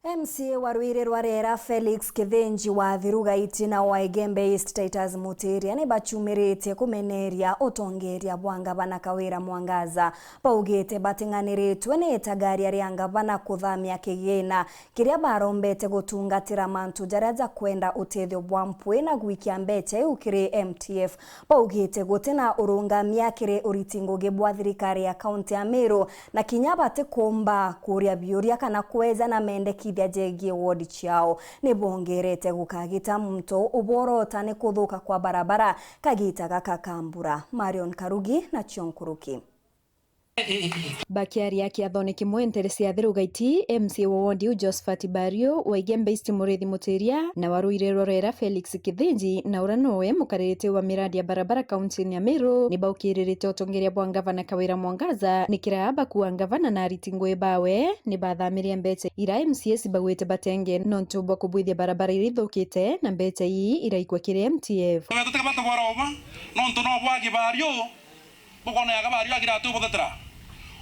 MCA warwire rwarera Felix Kithinji wa Thirugaiti na wa Igembe East Titus Mutiria ni bachumirite kumeneria utongeria bwa ngavana Kawira Mwangaza baugite batinganiritwe ni tagaria ria ngavana kuthamia kigina kiria barombete gutungatira mantu jaraja kwenda utethio bwa mpwe na gwikia mbete ukiri MTF baugite gutina urungamia kiri uritinguge bwa thirikari ya kaunti ya Meru na kinyabate komba kuria biuria kana kweza na mendeki jegie wodi chao ni bongerete gukagita mto uborota ni kuthuka kwa barabara kagita gakakambura. Marion Karugi na Chonkuruki. Bakiaria kiathoni kimwe ntere cia Thirugaiti, MCA wa wondi Josephat Bario wa Igembe East Murithi Mutiria na warwire rorera Felix Kithinji na uranowe mukaririte wa miradi ya barabara kaunti ya Meru ni baukirite utongeria bwa ngavana Kawira Mwangaza ni kiraba kuwa ngavana na ritingwe bawe ni bathamirie mbete ira MCS bagwete batenge nontu bwa kubwithia barabara irithukite na mbete hii iraikwa kire MTF nontu no bwagi Bario bukona ya Bario agira tu botatra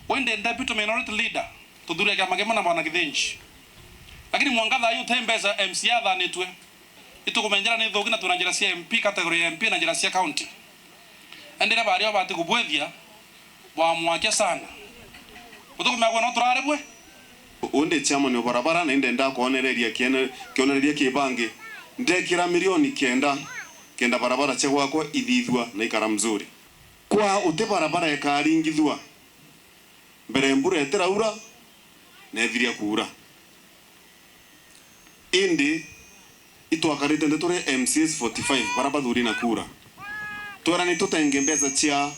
wende deputy minority leader tudure kama magema bwana Kithinji lakini Mwangaza ayu tembeza MCA thanitwe itukumenjera ni thogina tunanjira cia MP category ya MP na njira cia county endera Bario bati kubwethia bwa mwakia sana utukumagwa no turare bwe onde chairman wa barabara na ndenda kuonereria kionereria kibange ndekira milioni kenda barabara chegwa kwa ithithwa na ikara mzuri kwa ute barabara ekaringithwa mbere mbura eteraura na ethiria kura indi itwakarite ndetore MCS 45 barabara thuri na kura twara ni tutenge mbeza chia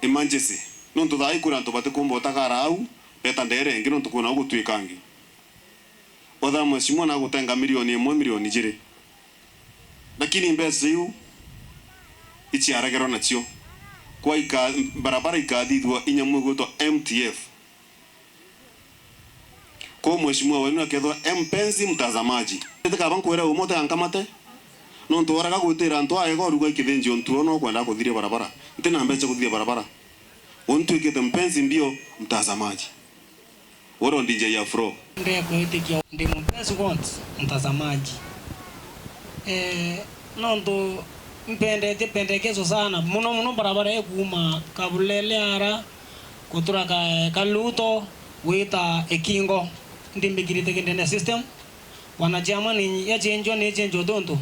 emergency nontu thai kura ntubate kumbota karau beta ndere ngino ntukuna gutwikangi otha mweshimwa na gutenga milioni 1 milioni 2 lakini mbeza yu ichi aragero nacio kwa barabara ikathithwa inyamwe gwitwa MTF kwa mweshimwa wenu akethwa mpenzi mtazamaji ndeka bankwera umote ankamate no ntoraga gwitira ntwa ego ruga Kithinji ontuo no kwenda kuthiria barabara ntina mbecha kuthiria barabara ontu ikete mpenzi mbio mtazamaji woro DJ Afro ndiye kuitikia ndi mpenzi mtazamaji nondo mpendekezo sana muno barabara ekuma kabulele ara kutura kaluto wita ekingo ndimbigirite kendene system wanachama ni ya change donto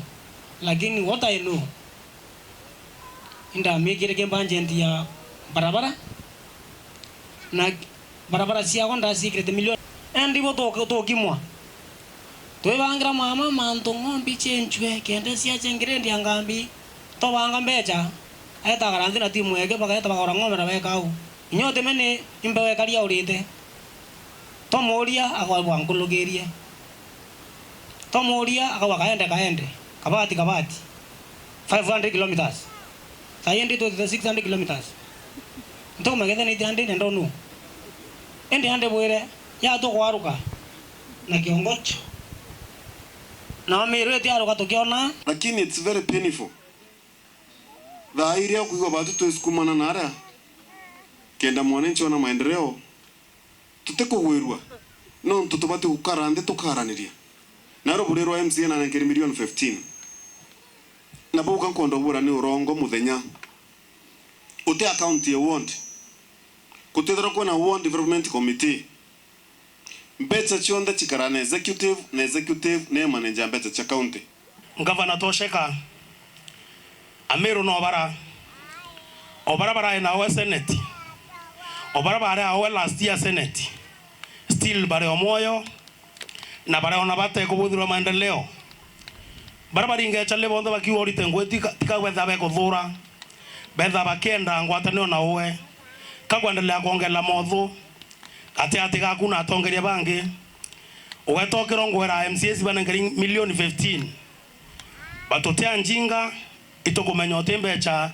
lakini what I know inda migire kembanje ya barabara na barabara sia konda secret milioni ndibo to kimwa to bangira mama manto ngombi chenjwe kende sia chengire ndi angambi to banga mbecha aita garanti na timu yake baka eta bakora ngomera bekau inyote mene imbewe karia urite to moria akwa bwankulugerie to moria akwa kaende kabati 500 kilometers sayendi to 600 kilometers ndo mageza ni ande ndo nu ende ande bwere ya to kwaruka na kiongocho na Meru etiaruka tukiona lakini it's very painful dhairia kuiwa batu tusukumana nara kenda mwananchi wana maendeleo tutekugwirwa no tutubate kukarande tukaraniria naro burero MCA na ngiri milioni 15 na boka nkondo bura ni urongo muthenya ute account ya ward kutethera kwa na ward development committee mbetsa chionda chikarana executive na manager mbetsa cha county ngavana tosheka Ameru no bara obarabara ina wa senate obarabara awe last year senate still bare omoyo na bara ona bate kubuthirwa maendeleo barabara ingechale bondo bakiwa orite tikawetha bekuthura betha bakenda ngwatanio na uwe kagwendelea kuongela mothu ati gakuna atongeria bangi ugetokero ngwera MCS banengeri milioni 15 batotea njinga itokumenya otembe cha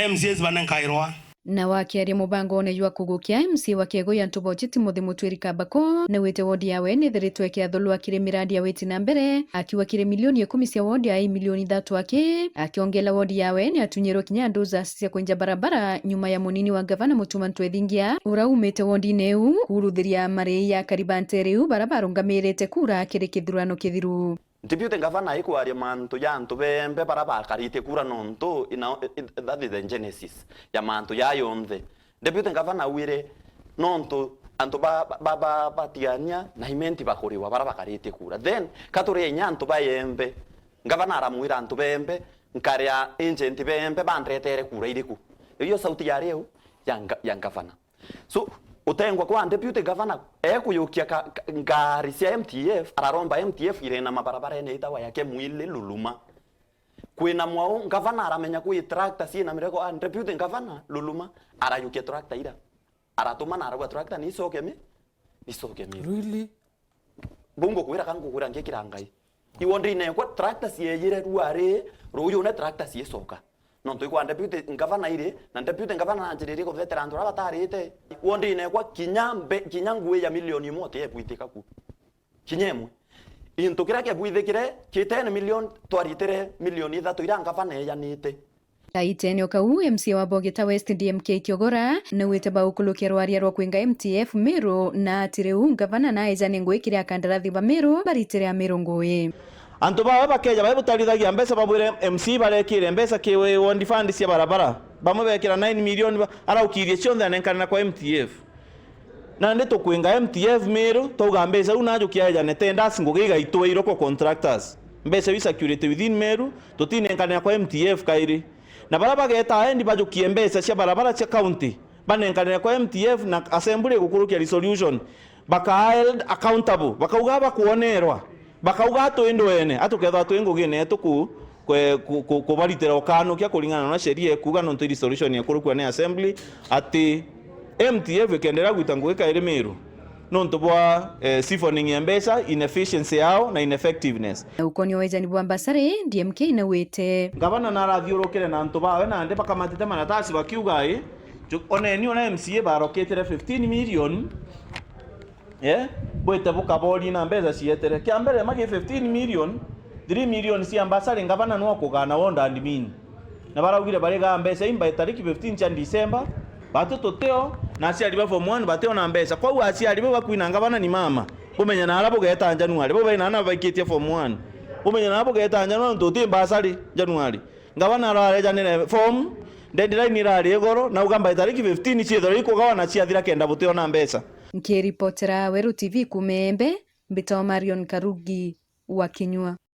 MCS banenkairwa na wakiaria mubango one jwa kugukia MC wa Kiego ya Ntubochi Timothy Mutwiri Kabako na wete wodi yawe ni thiritwe kiathulu akire miradi ya weti na mbere akiwa kire milioni 10 cia wodi ya milioni 3 ake akiongela wodi yawe ni atunyero kinya nduza cia kwenja barabara nyuma ya munini wa gavana Mutuma Ntwethingia uraumete wodi neu kuruthiria mari ya Karibante riu barabara ngamirete kura kire kithurano kithiru. Deputy Governor ikwaria mantu ya antu bembe barabara karite kura nonto that is the genesis ya mantu ya yonthe. Deputy Governor wire nonto antu batiania na imenti bakuriwa barabara karite kura. Then katore nyantu bayembe Governor aramwira antu bembe nkaria agent bembe bandretere kura iriku. Iyo sauti ya riu ya Governor. So utengwa kwa Deputy Governor ekuyukia ngari cia MTF araromba MTF irena mabarabara ene itawa yake mwile luluma kwina mwao Governor aramenya ku tractor si na mireko Deputy Governor luluma arayukia tractor ira aratuma na aragwa tractor ni soke mi really bungo kwira kangu kwira ngekirangai iwondri ne kwa tractor si yire ruare ruyo ne tractor si soka nonto kwa Deputy Governor ire na Deputy Governor anjirire ko veteran tura batarite wondi ne kwa kinyangue ya milioni mote ebuitika ku kinyemwe into kira ke buithekire kitene milioni twaritere milioni 3 ira Governor yanite Kaitenyo kau MC wa Bogeta West DMK Kiogora na wete ba ukulukia rwaria rwa kwinga MTF Meru na tireu Governor na ejane ngwe kiria kandarathi ba Meru baritere Meru ngoe antu bawe bakeja bae butarithagia mbesa babwire MC barekire mbesa kiwe wondi fund cia barabara bamwe bekira 9 million araukirie cionthe anenkana kwa MTF na ndi tukwinga MTF Meru tuga mbesa una ajukia ejane tenders ngugiga itwe iroko contractors mbesa wi security within Meru tutinenkana kwa MTF kairi na barabara geta endi bajukie mbesa cia barabara cia county banenkana kwa MTF na assembly gukurukia resolution baka held accountable bakauga bakuonerwa bakauga twendo ene atuketha twingugine tuku kubaritira okano kya kulingana na sheria kuga no nti resolution ya kurukwa ne assembly ati MTF kendera gwitangweka ire Meru no ntobwa siphoning ya mbesa inefficiency yao na ineffectiveness ukonyo wejani bwa Mbasare DMK na wete Governor na rathiurukire na ntobawe na ande bakamatite manatasi bakiuga oneni ona MCA baroketire 15 million bwete bukabori na mbeza cietere kia mbere magi 15 million 3 million cia Mbasare Governor no kugana wonda admin na baraugire barega mbesa imba tariki 15 cha December batoto teo na aciari ba form 1 bateo na mbesa kwa aciari ba kwina Governor ni mama umenya na arabo geta January bo baina na bakitie form 1 umenya na arabo geta January ntuti Mbasare January Governor areja ne form deadline irari goro na ugamba tariki 15 ciethoro ikugawana ciathira kenda buteo na mbesa Nkiripotera Weru TV kumembe Mbito Marion Karugi wa Kinyua.